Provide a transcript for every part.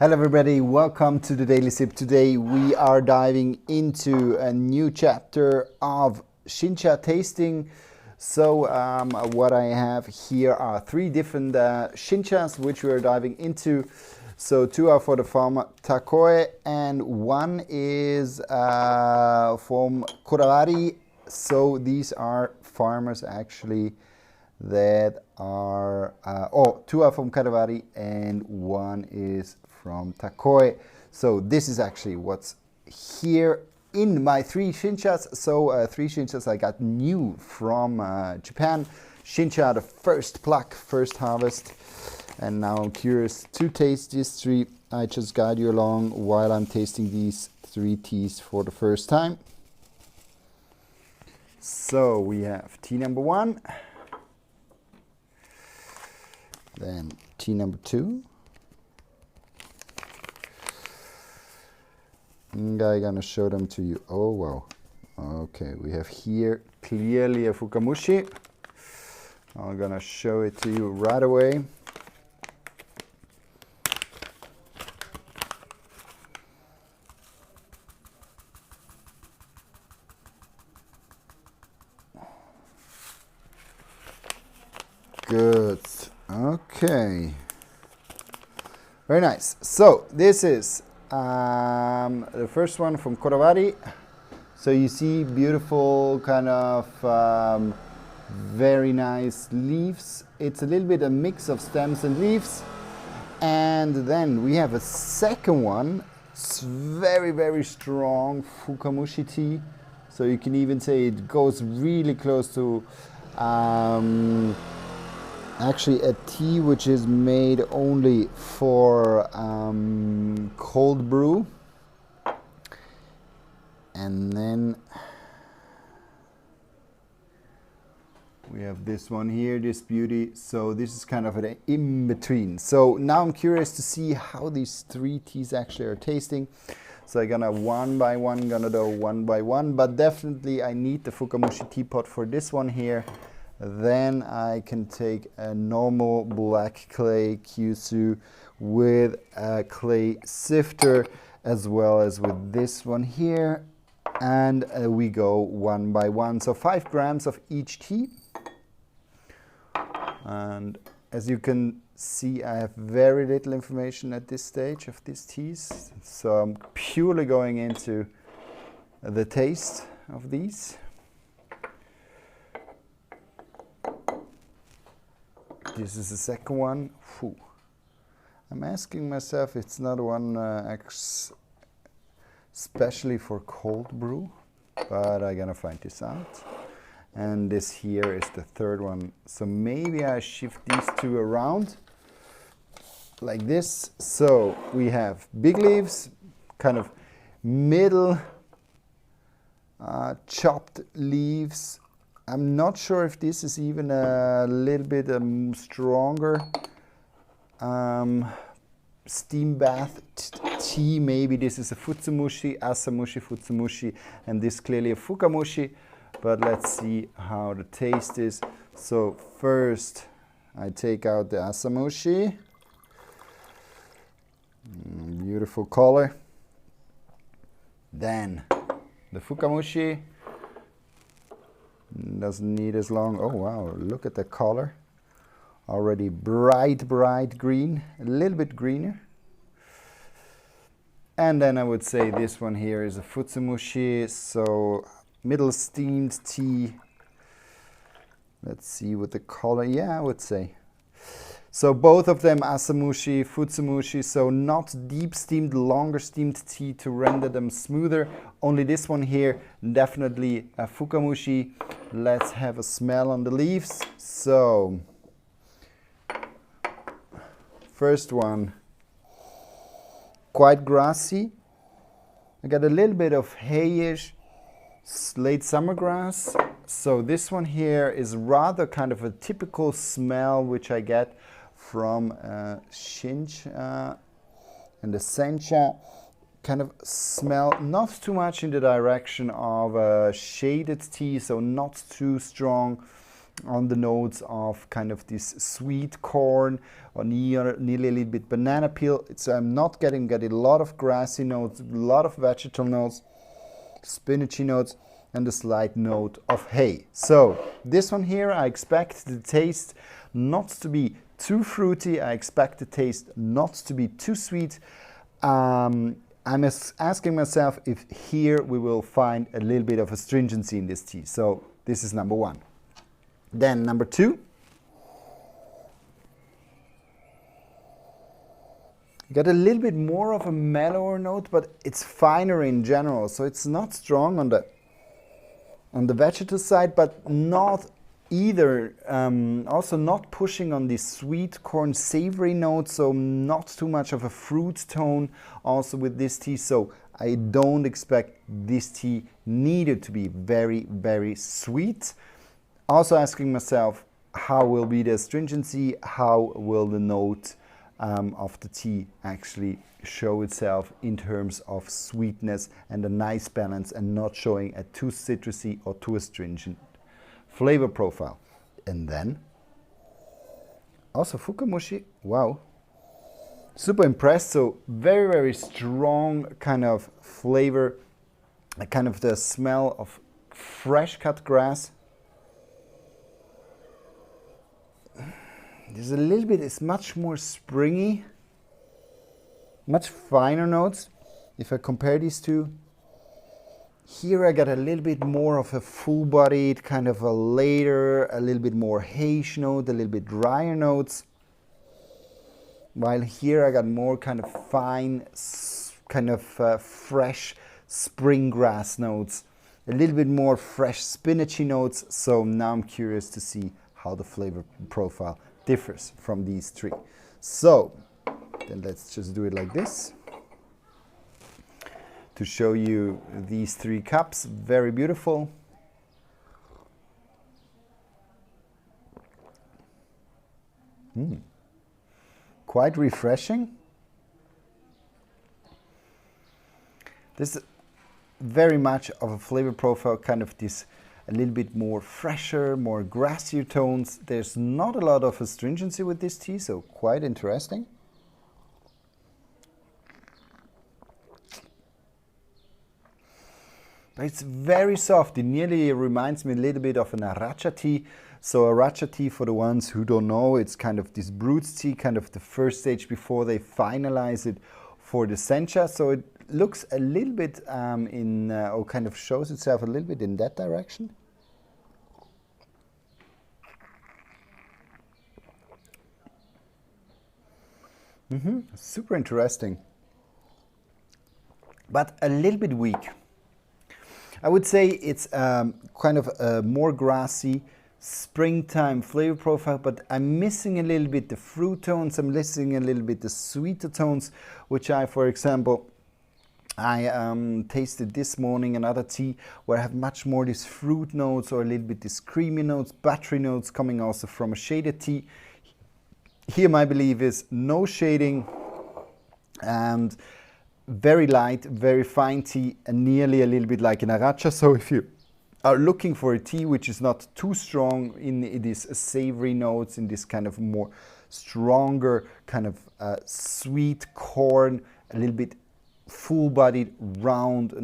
Hello everybody, welcome to the Daily Sip. Today we are diving into a new chapter of Shincha tasting. So what I have here are three different Shinchas which we are diving into. So two are for the farm Takoe and one is from Kodawari. So these are farmers actually that are, two are from Kodawari and one is from Takoe. So this is actually what's here in my three Shinchas. So three Shinchas I got new from Japan. Shincha, the first pluck, first harvest. And now I'm curious to taste these three. I just guide you along while I'm tasting these three teas for the first time. So we have tea number one. Then tea number two. And I'm gonna show them to you. Oh wow. Okay, we have here clearly a Fukamushi. I'm gonna show it to you right away. Good. Okay. Very nice. So this is the first one from Kodawari. So you see beautiful kind of very nice leaves. It's a little bit a mix of stems and leaves. And then we have a second one. It's very, very strong Fukamushi tea. So you can even say it goes really close to actually a tea which is made only for cold brew. And then we have this one here, this beauty. So this is kind of an in between. So now I'm curious to see how these three teas actually are tasting. So I'm gonna one by one, gonna do one by one, but definitely I need the Fukamushi teapot for this one here. Then I can take a normal black clay Kyushu with a clay sifter as well as with this one here. And we go one by one. So 5 grams of each tea. And as you can see, I have very little information at this stage of these teas. So I'm purely going into the taste of these. This is the second one. Whew. I'm asking myself, it's not one especially for cold brew, but I'm gonna find this out. And this here is the third one. So maybe I shift these two around like this. So we have big leaves, kind of middle chopped leaves. I'm not sure if this is even a little bit stronger steam bath tea. Maybe this is a Futsumushi, Asamushi, Futsumushi, and this clearly a Fukamushi. But let's see how the taste is. So first I take out the Asamushi. Beautiful color. Then the Fukamushi. Doesn't need as long. Oh wow, look at the color. Already bright green, a little bit greener. And then I would say this one here is a Futsumushi, so middle steamed tea. Let's see what the color, yeah, I would say. So both of them Asamushi, Futsumushi, so not deep steamed, longer steamed tea to render them smoother. Only this one here, definitely a Fukamushi. Let's have a smell on the leaves. So, first one, quite grassy. I got a little bit of hayish, late summer grass. So this one here is rather kind of a typical smell which I get from Shincha and the Sencha. Kind of smell not too much in the direction of a shaded tea, so not too strong. on the notes of kind of this sweet corn or nearly a little bit banana peel. So I'm not getting a lot of grassy notes, a lot of vegetal notes, spinachy notes, and a slight note of hay. So this one here, I expect the taste not to be too fruity. I expect the taste not to be too sweet. I'm asking myself if here we will find a little bit of astringency in this tea. So this is number one. Then number two, got a little bit more of a mellower note, but it's finer in general. So it's not strong on the vegetal side, but not either, also not pushing on the sweet corn savory note, so not too much of a fruit tone also with this tea. So I don't expect this tea needed to be very, very sweet. Also asking myself, how will be the astringency? How will the note of the tea actually show itself in terms of sweetness and a nice balance, and not showing a too citrusy or too astringent flavor profile. And then also Fukamushi, wow, super impressed. So very, very strong kind of flavor, kind of the smell of fresh cut grass. There's a little bit, it's much more springy, much finer notes. If I compare these two, here I got a little bit more of a full-bodied, kind of a later, a little bit more haze note, a little bit drier notes. While here I got more kind of fine, kind of fresh spring grass notes, a little bit more fresh spinachy notes. So now I'm curious to see how the flavor profile differs from these three. So then let's just do it like this to show you these three cups. Very beautiful. Quite refreshing. This is very much of a flavor profile, kind of this a little bit more fresher, more grassier tones. There's not a lot of astringency with this tea, so quite interesting. But it's very soft. It nearly reminds me a little bit of an aracha tea. So aracha tea, for the ones who don't know, it's kind of this brewed tea, kind of the first stage before they finalize it for the sencha. So it looks a little bit or kind of shows itself a little bit in that direction. Super interesting, but a little bit weak. I would say it's kind of a more grassy springtime flavor profile, but I'm missing a little bit the fruit tones. I'm missing a little bit the sweeter tones, which for example, I tasted this morning another tea where I have much more these fruit notes, or a little bit these creamy notes, buttery notes coming also from a shaded tea. Here my belief is no shading and very light, very fine tea, and nearly a little bit like an aracha. So if you are looking for a tea which is not too strong in these savory notes, in this kind of more stronger kind of sweet corn, a little bit full-bodied, round,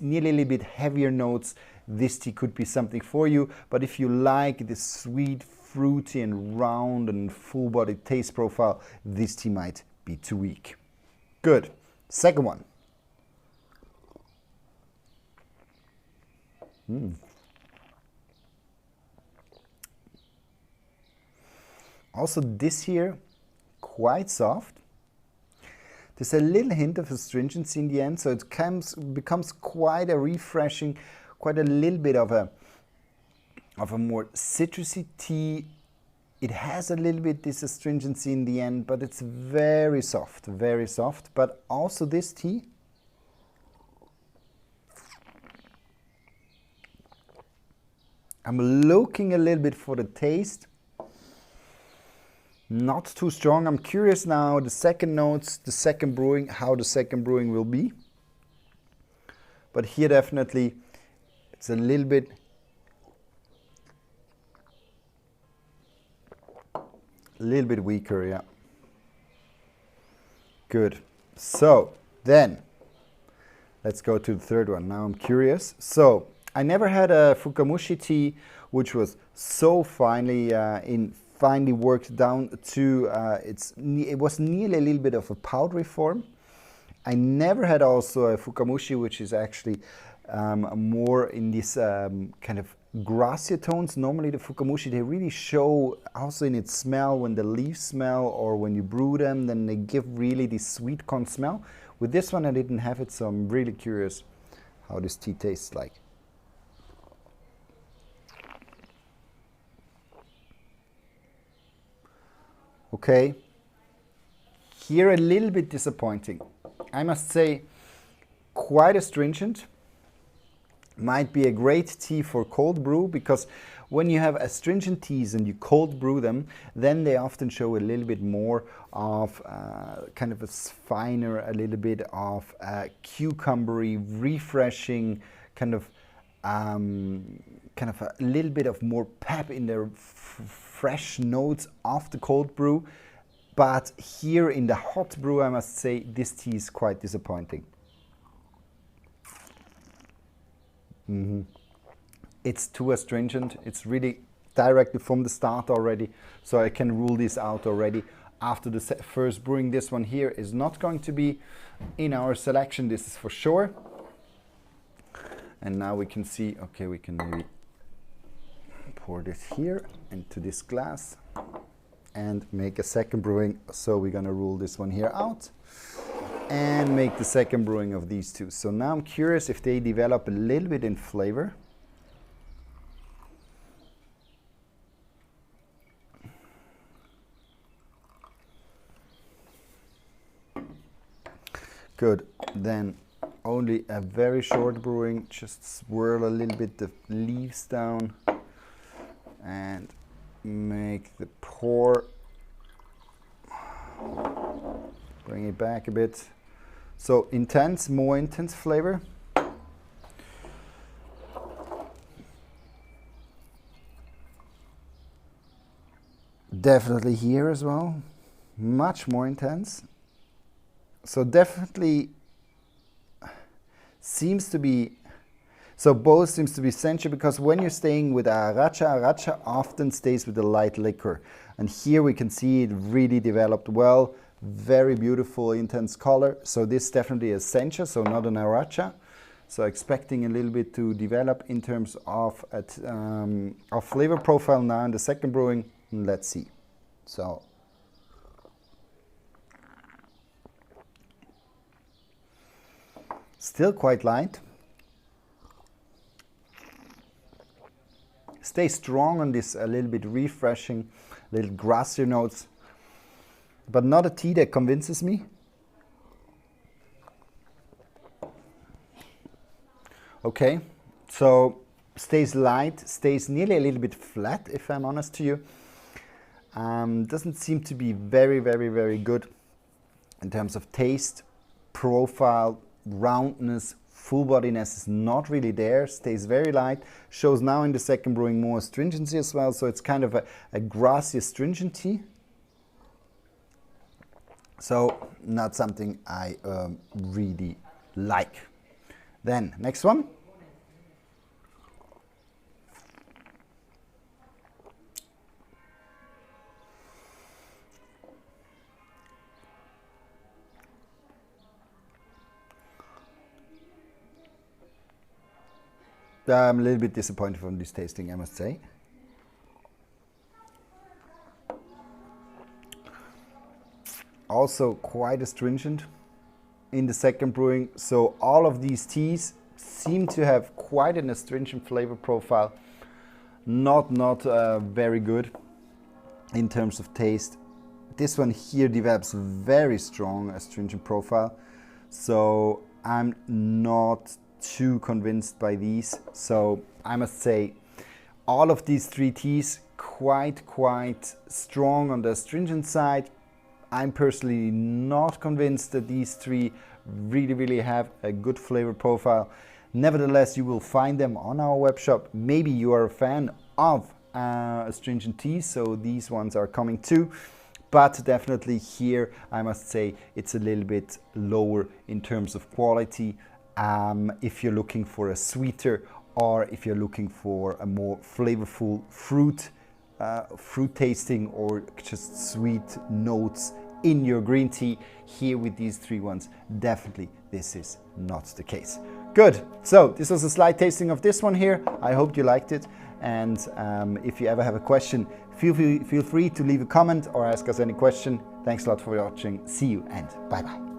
nearly a little bit heavier notes, this tea could be something for you. But if you like this sweet, fruity and round and full-bodied taste profile, this tea might be too weak. Good. Second one. Also this here, quite soft. There's a little hint of astringency in the end, so it becomes quite a refreshing, quite a little bit of a more citrusy tea. It has a little bit this astringency in the end, but it's very soft, very soft. But also this tea, I'm looking a little bit for the taste. Not too strong. I'm curious now, the second notes, the second brewing, how the second brewing will be. But here definitely, it's a little bit A little bit weaker, yeah. Good. So then let's go to the third one. Now I'm curious. So I never had a Fukamushi tea which was so finely finely worked down to it was nearly a little bit of a powdery form. I never had also a Fukamushi which is actually more in this kind of grassy tones. Normally the Fukamushi, they really show also in its smell when the leaves smell or when you brew them, then they give really this sweet corn smell. With this one I didn't have it, so I'm really curious how this tea tastes like. Okay, here a little bit disappointing. I must say, quite astringent. Might be a great tea for cold brew, because when you have astringent teas and you cold brew them, then they often show a little bit more of kind of a finer, a little bit of cucumbery, refreshing, kind of a little bit of more pep in the fresh notes of the cold brew. But here in the hot brew, I must say, this tea is quite disappointing. It's too astringent. It's really directly from the start already, so I can rule this out already. After the first brewing, this one here is not going to be in our selection, this is for sure. And now we can see, okay, we can maybe pour this here into this glass and make a second brewing. So we're gonna rule this one here out and make the second brewing of these two. So now I'm curious if they develop a little bit in flavor. Good, then only a very short brewing, just swirl a little bit the leaves down and make the pour. Bring it back a bit. So intense, more intense flavor. Definitely here as well, much more intense. So definitely seems to be, so both seems to be Shincha, because when you're staying with Aracha often stays with a light liquor. And here we can see it really developed well. Very beautiful, intense color. So this definitely is Shincha, so not an Aracha. So expecting a little bit to develop in terms of flavor profile now in the second brewing. Let's see. So still quite light. Stay strong on this, a little bit refreshing, little grassy notes. But not a tea that convinces me. Okay, so stays light, stays nearly a little bit flat, if I'm honest to you. Doesn't seem to be very, very, very good in terms of taste, profile, roundness, full bodiness is not really there, stays very light, shows now in the second brewing more astringency as well, so it's kind of a grassy astringent tea. So not something I really like. Then next one. I'm a little bit disappointed from this tasting, I must say. Also quite astringent in the second brewing. So all of these teas seem to have quite an astringent flavor profile. Not very good in terms of taste. This one here develops very strong astringent profile. So I'm not too convinced by these. So I must say all of these three teas quite strong on the astringent side. I'm personally not convinced that these three really have a good flavor profile. Nevertheless, you will find them on our web shop. Maybe you are a fan of astringent teas, so these ones are coming too. But definitely here, I must say, it's a little bit lower in terms of quality. If you're looking for a sweeter, or if you're looking for a more flavorful fruit tasting, or just sweet notes in your green tea, here with these three ones, definitely this is not the case. Good, so this was a slight tasting of this one here. I hope you liked it, and if you ever have a question, feel free to leave a comment or ask us any question. Thanks a lot for watching. See you and bye bye.